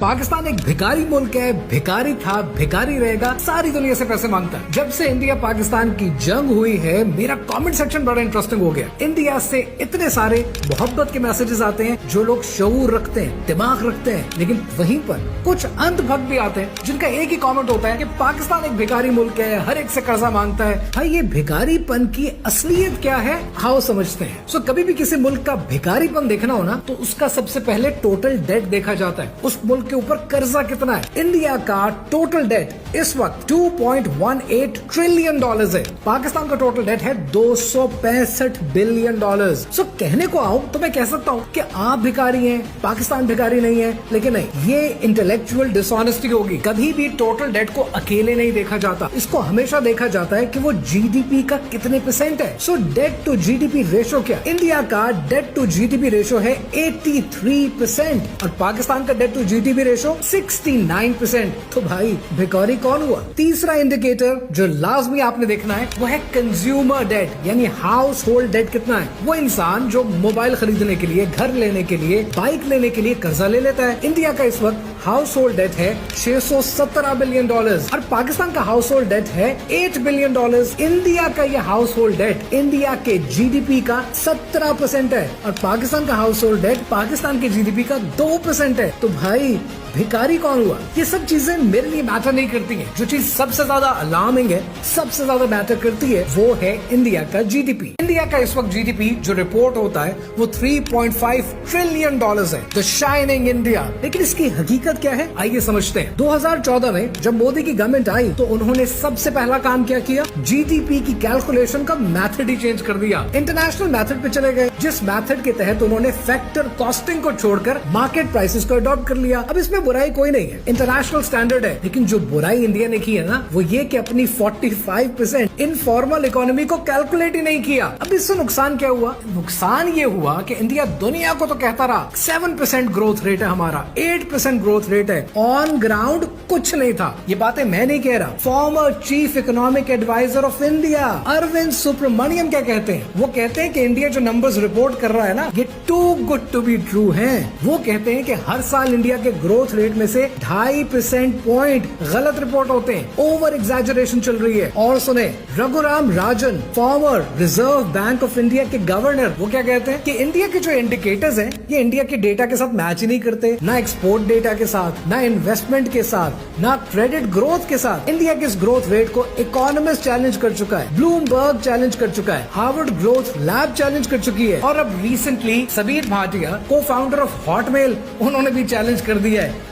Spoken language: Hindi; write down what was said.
पाकिस्तान एक भिखारी मुल्क है, भिखारी था, भिखारी रहेगा, सारी दुनिया से पैसे मांगता है। जब से इंडिया पाकिस्तान की जंग हुई है, मेरा कमेंट सेक्शन बड़ा इंटरेस्टिंग हो गया। इंडिया से इतने सारे मोहब्बत के मैसेजेस आते हैं, जो लोग शऊर रखते हैं, दिमाग रखते हैं, लेकिन वहीं पर कुछ अंधभक्त भी आते हैं जिनका एक ही कमेंट होता है कि पाकिस्तान एक भिखारी मुल्क है, हर एक से कर्जा मांगता है। भाई ये भिखारीपन की असलियत क्या है, आओ समझते हैं। सो कभी भी किसी मुल्क का भिखारीपन देखना हो ना, तो उसका सबसे पहले टोटल डेट देखा जाता है, उस मुल्क के ऊपर कर्जा कितना है। इंडिया का टोटल डेट इस वक्त 2.18 ट्रिलियन डॉलर्स है। पाकिस्तान का टोटल डेट है 265 बिलियन डॉलर्स। सो कहने को आओ तो मैं कह सकता हूँ कि आप भिखारी हैं, पाकिस्तान भिखारी नहीं है, लेकिन नहीं, ये इंटेलेक्चुअल डिसऑनेस्टी होगी। कभी भी टोटल डेट को अकेले नहीं देखा जाता, इसको हमेशा देखा जाता है कि वो जीडीपी का कितने परसेंट है। सो डेट टू जीडीपी रेशो क्या? इंडिया का डेट टू जीडीपी रेशो है 83% और पाकिस्तान का डेट टू जीडीपी रेशो 69%। तो भाई भिखारी कौन हुआ? तीसरा इंडिकेटर जो लाजमी आपने देखना है वो है कंज्यूमर डेट, यानी हाउस होल्ड डेट कितना है। वो इंसान जो मोबाइल खरीदने के लिए, घर लेने के लिए, बाइक लेने के लिए कर्जा ले लेता है। इंडिया का इस वक्त हाउस होल्ड डेट है 617 बिलियन डॉलर्स और पाकिस्तान का हाउस होल्ड डेट है 8 बिलियन डॉलर्स। इंडिया का ये हाउस होल्ड डेट इंडिया के जीडीपी का 17% है और पाकिस्तान का हाउस होल्ड डेट पाकिस्तान के जीडीपी का 2% है। तो भाई भिखारी कौन हुआ? ये सब चीजें मेरे लिए मैटर नहीं करती हैं। जो चीज सबसे ज्यादा अलार्मिंग है, सबसे ज्यादा मैटर करती है, वो है इंडिया का जीडीपी। इंडिया का इस वक्त जीडीपी जो रिपोर्ट होता है वो 3.5 ट्रिलियन डॉलर्स है, द शाइनिंग इंडिया। लेकिन इसकी हकीकत क्या है, आइए समझते हैं। 2014 में जब मोदी की गवर्नमेंट आई तो उन्होंने सबसे पहला काम क्या किया? जीडीपी की कैलकुलेशन का मेथड ही चेंज कर दिया। इंटरनेशनल मेथड पे चले गए, जिस मेथड के तहत उन्होंने फैक्टर कॉस्टिंग को छोड़कर मार्केट प्राइसेस को अडॉप्ट कर लिया। अब इसमें बुराई कोई नहीं है, इंटरनेशनल स्टैंडर्ड है, लेकिन जो बुराई इंडिया ने की है ना, वो ये कि अपनी 45% इनफॉर्मल इकोनॉमी को कैलकुलेट ही नहीं किया। अब इससे नुकसान क्या हुआ? नुकसान ये हुआ कि इंडिया दुनिया को तो कहता रहा 7% ग्रोथ रेट है हमारा, 8% ग्रोथ रेट है, ऑन ग्राउंड कुछ नहीं था। ये बातें मैं नहीं कह रहा, former chief economic adviser of India Arvind Subramanian क्या कहते हैं? वो कहते हैं कि इंडिया जो नंबर्स रिपोर्ट कर रहा है ना, ये too good to be true है। वो कहते हैं कि हर साल इंडिया के ग्रोथ रेट में से 2.5% पॉइंट गलत रिपोर्ट होते हैं, ओवर एग्जैजरेशन चल रही है। और सुने, Raghuram Rajan former Reserve Bank of India के गवर्नर, वो क्या कहते हैं कि इंडिया के जो इंडिकेटर्स हैं, ये इंडिया के डेटा के साथ मैच ही नहीं करते, ना एक्सपोर्ट डेटा के साथ, ना इन्वेस्टमेंट के साथ, ना क्रेडिट ग्रोथ के साथ। इंडिया के इस ग्रोथ रेट को इकोनॉमिस्ट चैलेंज कर चुका है, ब्लूमबर्ग चैलेंज कर चुका है, हार्वर्ड ग्रोथ लैब चैलेंज कर चुकी है और अब रिसेंटली सबीर भाटिया को फाउंडर ऑफ हॉटमेल, उन्होंने भी चैलेंज कर दिया है